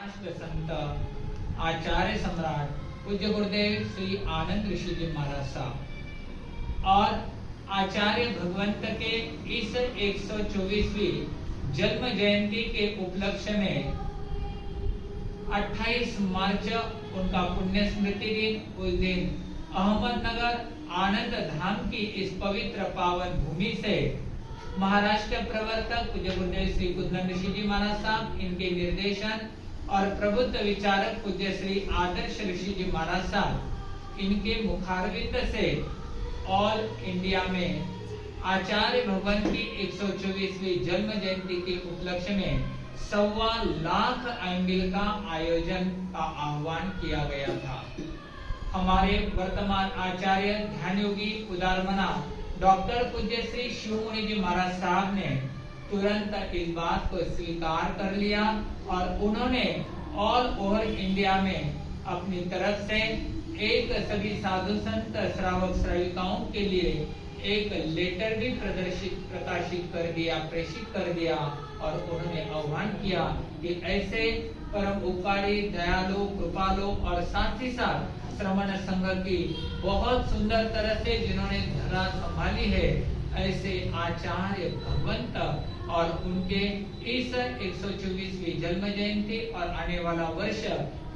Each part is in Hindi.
राष्ट्र संत आचार्य सम्राट पूज्य गुरुदेव श्री आनंद ऋषि जी महाराज साहब और आचार्य भगवंत के इस 124वीं जन्म जयंती के उपलक्ष्य में 28 मार्च उनका पुण्य स्मृति दिन। उस दिन अहमदनगर आनंद धाम की इस पवित्र पावन भूमि से महाराष्ट्र प्रवर्तक पूज्य गुरुदेव श्री कुंदन ऋषि जी महाराज साहब, इनके निर्देशन और प्रबुद्ध विचारक पूज्य श्री आदर्श ऋषि जी महाराज साहब, इनके मुखारविंद से ऑल इंडिया में आचार्य भगवंत की 124वीं जन्म जयंती के उपलक्ष्य में 1.25 लाख आइंबिल का आयोजन का आह्वान किया गया था। हमारे वर्तमान आचार्य ध्यान योगी उदारमना डॉक्टर पूज्य श्री शिवमुनि जी महाराज साहब ने तुरंत इस बात को स्वीकार कर लिया और उन्होंने ऑल ओवर इंडिया में अपनी तरफ से एक सभी साधु संत श्रावक श्राविकाओं के लिए एक लेटर भी प्रकाशित कर दिया, प्रेषित कर दिया और उन्होंने आह्वान किया कि ऐसे परम उपकारी, दयालु, कृपालु और साथ ही साथ श्रमण संघ की बहुत सुंदर तरह से जिन्होंने धरा संभाली है, ऐसे आचार्य भगवंत और उनके इस 124वीं जन्म जयंती और आने वाला वर्ष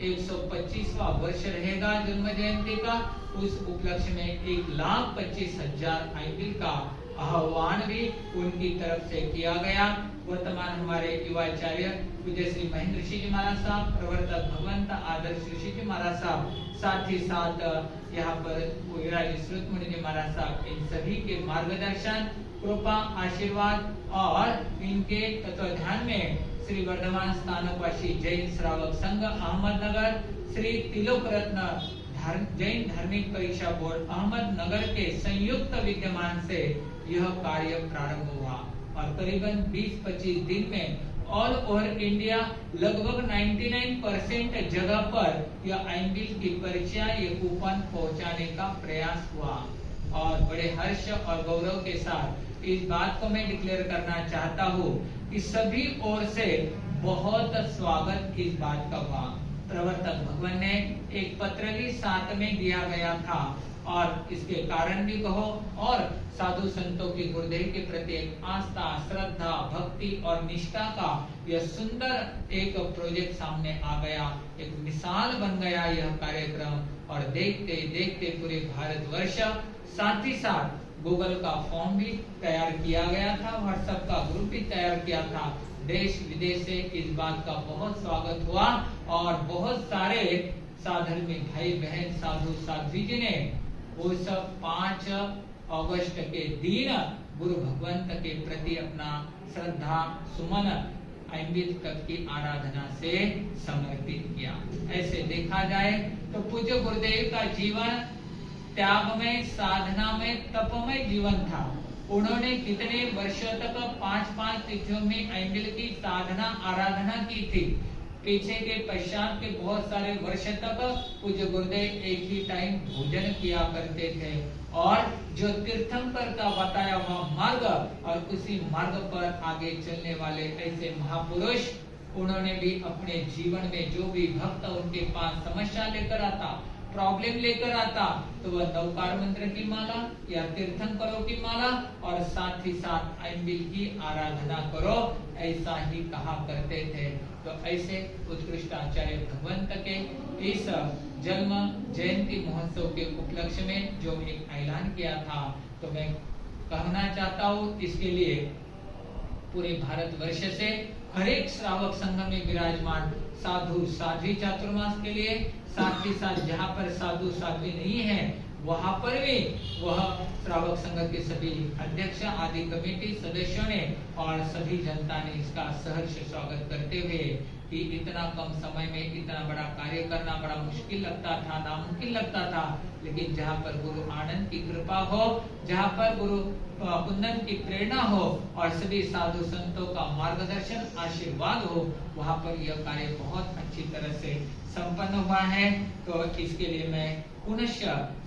125वां वर्ष रहेगा जन्म जयंती का, उस उपलक्ष्य में 1,25,000 आइंबिल का आह्वान भी उनकी तरफ से किया गया। वर्तमान हमारे युवाचार्य पूज्य श्री महेंद्र ऋषि जी महाराज साहब, प्रवर्तक भगवंत आदर्श ऋषि जी महाराज साहब, साथ ही साथ यहाँ पर विराजित मुनि जी महाराज साहब, इन सभी के मार्गदर्शन, कृपा, आशीर्वाद और इनके तत्वाधान में श्री वर्धमान स्थानकवासी जैन श्रावक संघ अहमदनगर, श्री तिलोक रत्न जैन धार्मिक परीक्षा बोर्ड अहमदनगर के संयुक्त विद्यमान से यह कार्य प्रारंभ हुआ और करीबन 20-25 दिन में ऑल ओवर इंडिया लगभग 99% जगह पर यह आइंबिल की पर्चियां, ये कूपन पहुंचाने का प्रयास हुआ और बड़े हर्ष और गौरव के साथ इस बात को मैं डिक्लेयर करना चाहता हूँ कि सभी ओर से बहुत स्वागत इस बात का हुआ। प्रवर्तक भगवान ने एक पत्र भी साथ में दिया गया था और इसके कारण भी कहो और साधु संतों की गुरुदेव के प्रति एक आस्था, श्रद्धा, भक्ति और निष्ठा का यह सुंदर एक प्रोजेक्ट सामने आ गया, एक मिसाल बन गया यह कार्यक्रम और देखते देखते पूरे भारतवर्ष, साथ ही साथ गूगल का फॉर्म भी तैयार किया गया था, व्हाट्सएप का ग्रुप भी तैयार किया था, देश विदेश से इस बात का बहुत स्वागत हुआ और बहुत सारे साधर्मी भाई बहन, साधु साध्वी जी ने उस 5 अगस्त के दिन गुरु भगवंत के प्रति अपना श्रद्धा सुमन आइंबिल तक की आराधना से समर्पित किया। ऐसे देखा जाए तो पूज्य गुरुदेव का जीवन त्याग में, साधना में, तपमय जीवन था। उन्होंने कितने वर्षों तक 5-5 तिथियों में आइंबिल की साधना आराधना की थी। पीछे के पश्चात के बहुत सारे वर्ष तक पूज्य गुरुदेव एक ही टाइम भोजन किया करते थे और जो तीर्थंकर का बताया हुआ मार्ग और उसी मार्ग पर आगे चलने वाले ऐसे महापुरुष, उन्होंने भी अपने जीवन में जो भी भक्त उनके पास समस्या लेकर आता, प्रॉब्लम लेकर आता, तो वह नवकार मंत्र की माला या तीर्थंकरों की माला और साथ ही साथ आइंबिल की आराधना करो, ऐसा ही कहा करते थे। तो ऐसे उत्कृष्ट आचार्य भगवंत के इस जन्म जयंती महोत्सव के उपलक्ष्य में जो एक ऐलान किया था, तो मैं कहना चाहता हूँ इसके लिए पूरे भारतवर्ष से हर एक श्रावक संघ में विराजमान साधु साध्वी चातुर्मास के लिए, साथ ही साथ जहाँ पर साधु साध्वी नहीं है वहां पर भी वह श्रावक संघ के सभी अध्यक्ष आदि कमेटी सदस्यों ने और सभी जनता ने इसका सहर्ष स्वागत करते हुए कि इतना कम समय में इतना बड़ा कार्य करना बड़ा मुश्किल लगता था, नामुमकिन लगता था, लेकिन जहाँ पर गुरु आनंद की कृपा हो, जहाँ पर गुरु कुंदन की प्रेरणा हो और सभी साधु संतों का मार्गदर्शन, आशीर्वाद हो, वहाँ पर यह कार्य बहुत अच्छी तरह से संपन्न हुआ है। तो इसके लिए मैं पुनश्च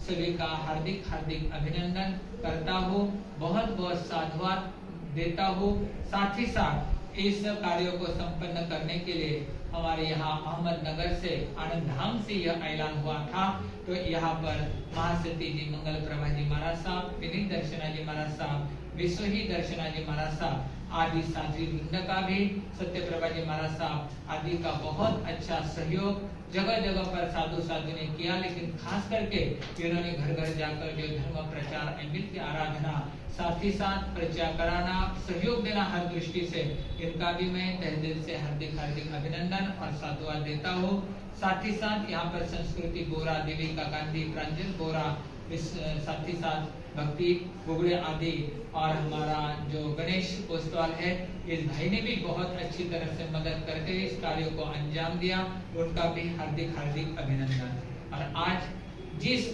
सभी का हार्दिक हार्दिक अभिनंदन करता हूँ, बहुत बहुत साधुवाद देता हूँ। साथ ही साथ इस कार्यों को संपन्न करने के लिए हमारे यहाँ अहमदनगर से आनंद धाम से यह ऐलान हुआ था। तो यहाँ पर महासती जी, मंगल प्रभा जी महाराज साहब, विनीत दर्शना जी महाराज साहब, विश्वही दर्शना जी महाराज साहब आदि साध्वी वृंद का भी, सत्य प्रभा जी महाराज साहब आदि का बहुत अच्छा सहयोग जगह जगह पर साधु ने किया। लेकिन खास करके इन्होंने घर घर जाकर जो धर्म प्रचार, अमृत की आराधना, साथ ही साथ प्रचार कराना, सहयोग देना हर दृष्टि से, इनका भी मैं तहे दिल से हार्दिक हार्दिक अभिनंदन और साधुवाद देता हूँ। साथ ही साथ यहाँ पर संस्कृति बोरा, देविका गांधी, प्रांजल बोरा, इस साथ ही साथ भक्ति बुगड़े आदि, और हमारा जो गणेश कोस्तवाल है, इस भाई ने भी बहुत अच्छी तरह से मदद करके इस कार्य को अंजाम दिया, उनका भी हार्दिक हार्दिक अभिनंदन। और आज जिस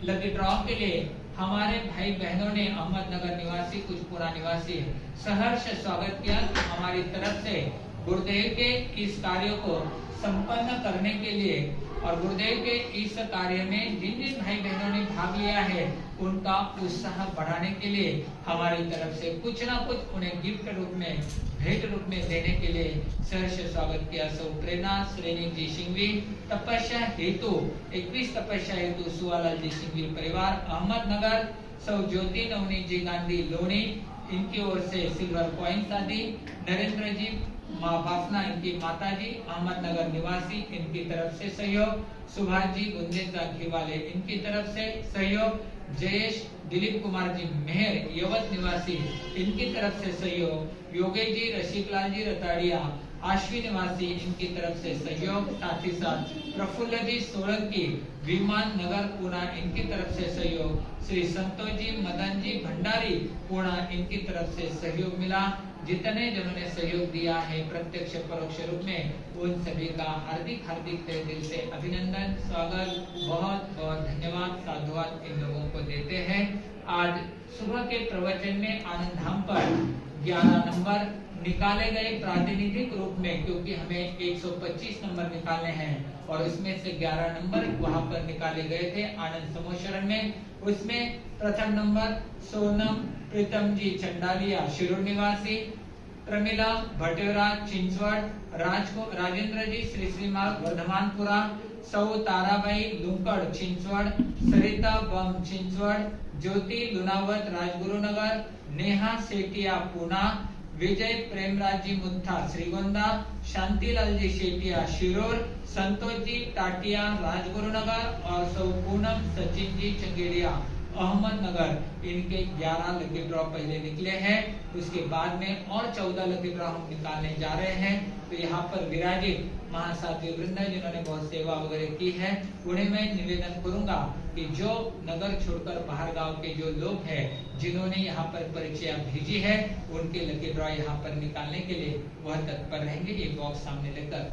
लकी ड्रॉ के लिए हमारे भाई बहनों ने अहमदनगर निवासी, कुछपुरा निवासी सहर्ष स्वागत किया, तो हमारी तरफ से गुरुदेव के इस कार्य को संपन्न करने के लिए और गुरुदेव के इस कार्य में जिन जिन भाई बहनों ने भाग लिया है, उनका उत्साह बढ़ाने के लिए हमारी तरफ से कुछ ना कुछ उन्हें गिफ्ट रूप में, भेंट रूप में देने के लिए सहर्ष स्वागत किया। सो प्रेरणा श्रेणी जी सिंघवी, तपस्या हेतु 21 तपस्या हेतु सुवालाल जी सिंघवी परिवार अहमदनगर, सौ ज्योति नवनीत जी गांधी लोनी, इनकी ओर से सिल्वर कॉइन्स आदि, नरेंद्र जी माँ बाफना, इनकी माता जी अहमदनगर निवासी, इनकी तरफ से सहयोग, सुभाष जी गुंदेचा घीवाले, इनकी तरफ से सहयोग, जयेश दिलीप कुमार जी मेहर यवत निवासी, इनकी तरफ से सहयोग, योगेश जी रसिकलाल जी रताड़िया आश्वी निवासी, इनकी तरफ से सहयोग, साथ ही साथ प्रफुल्ल जी सोलंकी विमान नगर पुणे, इनकी तरफ से सहयोग, श्री संतोष जी मदन जी भंडारी पुणे, इनकी तरफ से सहयोग मिला। जितने जिन्होंने सहयोग दिया है प्रत्यक्ष परोक्ष रूप में, उन सभी का हार्दिक हार्दिक तहे दिल से अभिनंदन, स्वागत, बहुत बहुत धन्यवाद, साधुवाद इन लोगों को देते हैं। आज सुबह के प्रवचन में आनंद धाम पर 11 नंबर निकाले गए प्रातिनिधिक रूप में, क्योंकि हमें 125 नंबर निकालने हैं और उसमें से 11 नंबर वहां पर निकाले गए थे आनंद समोशरण में। उसमें प्रथम नंबर सोनम प्रीतम जी चंडालिया शिरूर निवासी, प्रमिला भटेरा चिंचवड़, राजेंद्र जी श्री श्रीमाल वर्धमानपुरा, सौ ताराबाई लुंकड़ चिंचवड़, सरिता बम चिंचवड़, ज्योति लुनावत राजगुरुनगर, नेहा सेठिया पूना, विजय प्रेमराज जी मुत्था श्रीगोंदा, शांतिलाल जी शेटिया शिरोर, संतोष जी टाटिया राजगुरुनगर और सौ पूनम सचिन जी चंगेड़िया अहमदनगर, इनके 11 लकी ड्रॉ पहले निकले हैं। उसके बाद में और 14 लकी ड्रॉ हम निकालने जा रहे हैं। तो यहाँ पर विराजित महासाथी वृंद जिन्होंने बहुत सेवा वगैरह की है, उन्हें मैं निवेदन करूंगा कि जो नगर छोड़कर बाहर गांव के जो लोग हैं, जिन्होंने यहाँ पर परीक्षा भेजी है, उनके लकी ड्रॉ यहाँ पर निकालने के लिए वह तत्पर रहेंगे। एक बॉक्स सामने लेकर